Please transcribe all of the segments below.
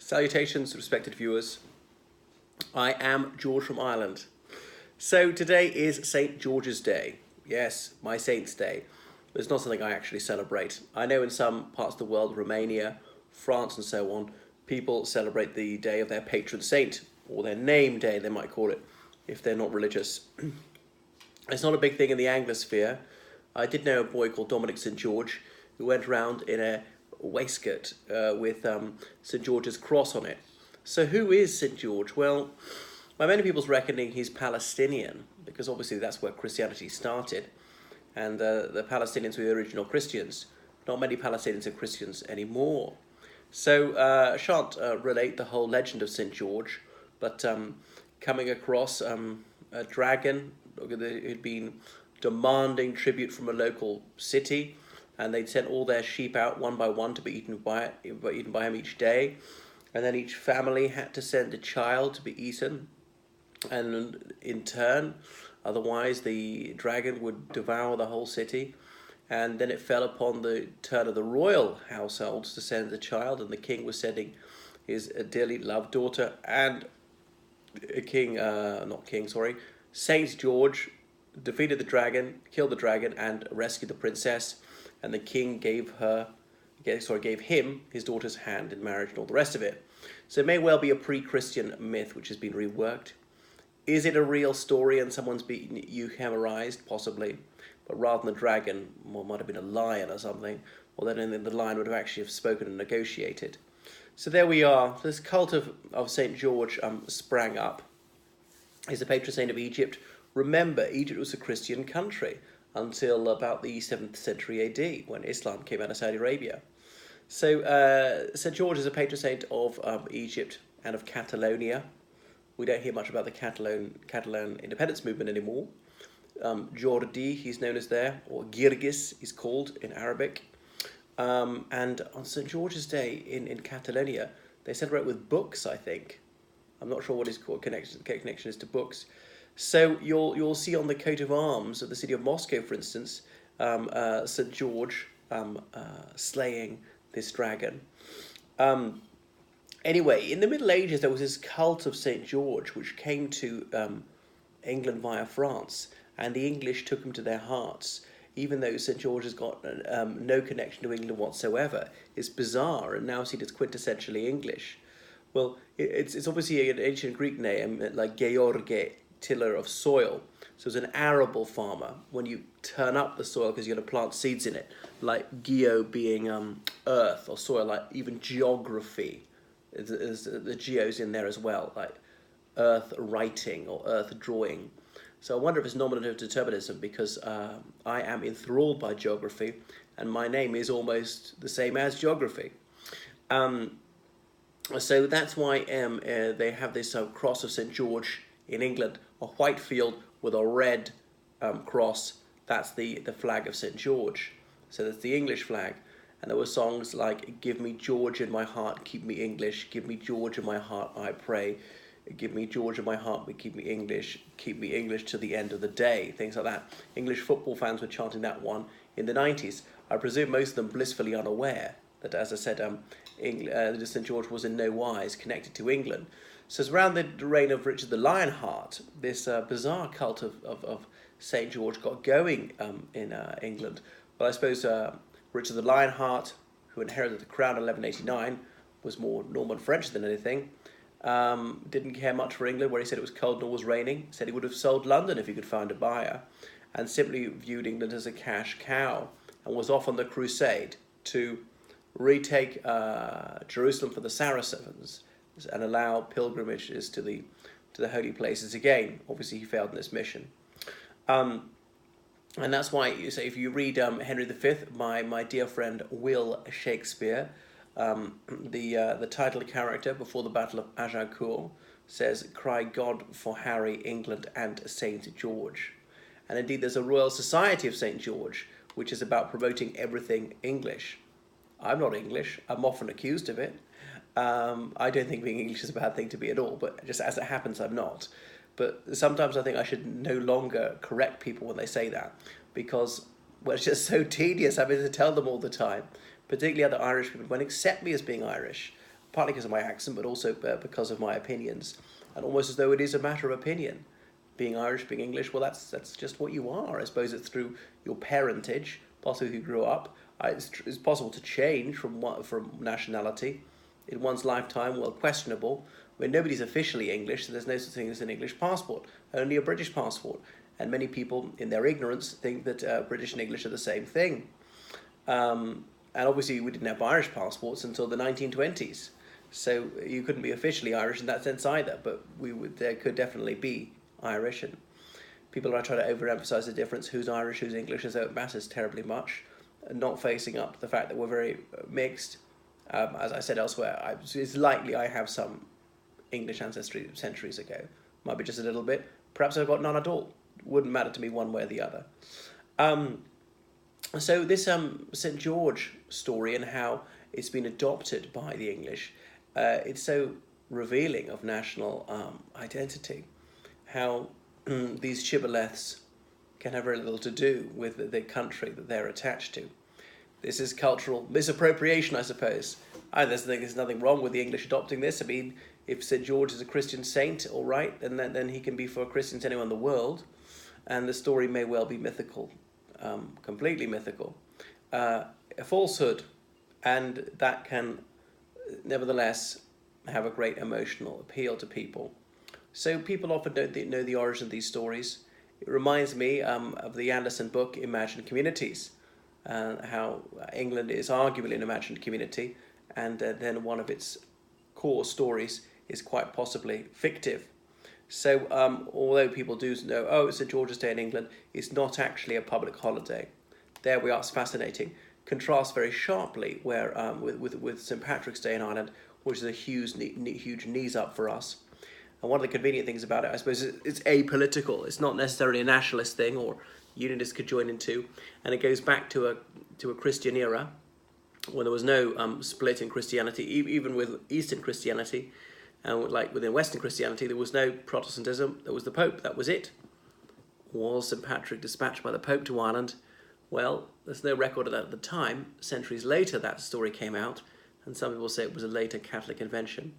Salutations, respected viewers. I am George from Ireland. So today is St. George's Day. Yes, my saint's day. But it's not something I actually celebrate. I know in some parts of the world, Romania, France and so on, people celebrate the day of their patron saint, or their name day they might call it, if they're not religious. It's not a big thing in the Anglosphere. I did know a boy called Dominic St. George who went around in a waistcoat with St. George's cross on it. So who is St. George? Well, by many people's reckoning, he's Palestinian, because obviously that's where Christianity started, and the Palestinians were the original Christians. Not many Palestinians are Christians anymore. So I shan't relate the whole legend of St. George, but coming across a dragon who'd been demanding tribute from a local city, and they'd sent all their sheep out one by one to be eaten by him each day. And then each family had to send a child to be eaten. And in turn, otherwise the dragon would devour the whole city. And then it fell upon the turn of the royal households to send the child. And the king was sending his dearly loved daughter. And Saint George defeated the dragon, killed the dragon, and rescued the princess. And the king gave him his daughter's hand in marriage and all the rest of it. So it may well be a pre-Christian myth which has been reworked. Is it a real story and someone's been euhemerized? Possibly. But rather than the dragon, well, it might have been a lion or something. Well, then the lion would have actually spoken and negotiated. So there we are. This cult of St. George sprang up. He's the patron saint of Egypt. Remember, Egypt was a Christian country until about the 7th century AD, when Islam came out of Saudi Arabia. So St. George is a patron saint of Egypt and of Catalonia. We don't hear much about the Catalan independence movement anymore. Jordi, he's known as there, or Girgis, he's called in Arabic. And on St. George's Day in Catalonia, they celebrate with books, I think. I'm not sure what his connection is to books. So you'll see on the coat of arms of the city of Moscow, for instance, St. George slaying this dragon. Anyway, in the Middle Ages, there was this cult of St. George, which came to England via France, and the English took him to their hearts, even though St. George has got no connection to England whatsoever. It's bizarre and now seen as quintessentially English. Well, it's obviously an ancient Greek name, like George, tiller of soil. So as an arable farmer, when you turn up the soil because you're going to plant seeds in it, like geo being earth or soil, like even geography, the geo's in there as well, like earth writing or earth drawing. So I wonder if it's nominative determinism, because I am enthralled by geography and my name is almost the same as geography. So that's why they have this cross of St. George in England, a white field with a red cross. That's the flag of St. George. So that's the English flag. And there were songs like, "Give me George in my heart, keep me English. Give me George in my heart, I pray. Give me George in my heart, but keep me English to the end of the day." Things like that. English football fans were chanting that one in the 90s. I presume most of them blissfully unaware that, as I said, St. George was in no wise connected to England. So it's around the reign of Richard the Lionheart, this bizarre cult of St. George got going in England. Well, I suppose Richard the Lionheart, who inherited the crown in 1189, was more Norman French than anything. Didn't care much for England, where he said it was cold nor was raining. Said he would have sold London if he could find a buyer, and simply viewed England as a cash cow, and was off on the crusade to retake Jerusalem for the Saracens and allow pilgrimages to the holy places again. Obviously, he failed in this mission. And that's why you say, if you read Henry V, my dear friend Will Shakespeare, the title character before the Battle of Agincourt says, "Cry God for Harry, England, and St. George." And indeed, there's a Royal Society of St. George, which is about promoting everything English. I'm not English. I'm often accused of it. I don't think being English is a bad thing to be at all, but just as it happens, I'm not. But sometimes I think I should no longer correct people when they say that, because, well, it's just so tedious having to tell them all the time. Particularly other Irish people won't accept me as being Irish. partly because of my accent, but also because of my opinions, and almost as though it is a matter of opinion. Being Irish, being English, well, that's just what you are. I suppose it's through your parentage, possibly who grew up. It's possible to change from nationality in one's lifetime. Well, questionable. When nobody's officially English, so there's no such thing as an English passport, only a British passport. And many people, in their ignorance, think that British and English are the same thing. And obviously, we didn't have Irish passports until the 1920s, so you couldn't be officially Irish in that sense either. But there could definitely be Irish, and people are trying to overemphasize the difference: who's Irish, who's English, as though it matters terribly much, and not facing up to the fact that we're very mixed. As I said elsewhere, it's likely I have some English ancestry centuries ago. Might be just a little bit. Perhaps I've got none at all. Wouldn't matter to me one way or the other. So this St. George story and how it's been adopted by the English, it's so revealing of national identity. How these shibboleths can have very little to do with the country that they're attached to. This is cultural misappropriation, I suppose. I think there's nothing wrong with the English adopting this. I mean, if St. George is a Christian saint, all right, then he can be for Christians anywhere in the world. And the story may well be mythical, completely mythical. A falsehood, and that can nevertheless have a great emotional appeal to people. So people often don't know the origin of these stories. It reminds me of the Anderson book, Imagined Communities, how England is arguably an imagined community, and then one of its core stories is quite possibly fictive. So although people do know, oh, it's St. George's Day in England, it's not actually a public holiday. There we are, it's fascinating. Contrasts very sharply where with St. Patrick's Day in Ireland, which is a huge knees up for us. And one of the convenient things about it, I suppose, it's apolitical. It's not necessarily a nationalist thing, or unionists could join into. And it goes back to a Christian era, when there was no split in Christianity, even with Eastern Christianity. And like within Western Christianity, there was no Protestantism. There was the Pope. That was it. Was St. Patrick dispatched by the Pope to Ireland? Well, there's no record of that at the time. Centuries later, that story came out, and some people say it was a later Catholic invention.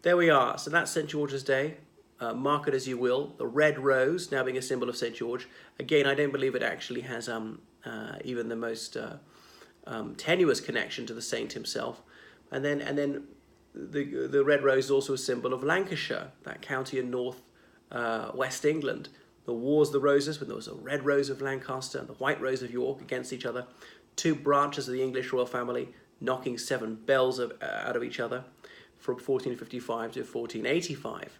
There we are. So that's St. George's Day. Mark it as you will. The red rose now being a symbol of St. George. Again, I don't believe it actually has even the most tenuous connection to the saint himself. And then the red rose is also a symbol of Lancashire, that county in north west England. The Wars of the Roses, when there was a red rose of Lancaster and the white rose of York against each other. Two branches of the English royal family knocking 7 bells out of each other from 1455 to 1485.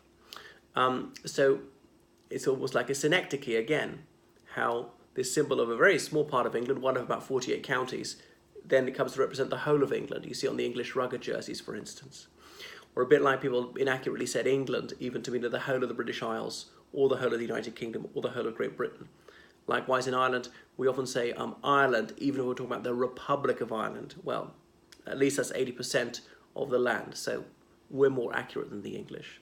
So it's almost like a synecdoche again, how this symbol of a very small part of England, one of about 48 counties, then it comes to represent the whole of England. You see on the English rugged jerseys, for instance. Or a bit like people inaccurately said England, even to mean the whole of the British Isles, or the whole of the United Kingdom, or the whole of Great Britain. Likewise in Ireland, we often say Ireland, even if we're talking about the Republic of Ireland. Well, at least that's 80% of the land, so we're more accurate than the English.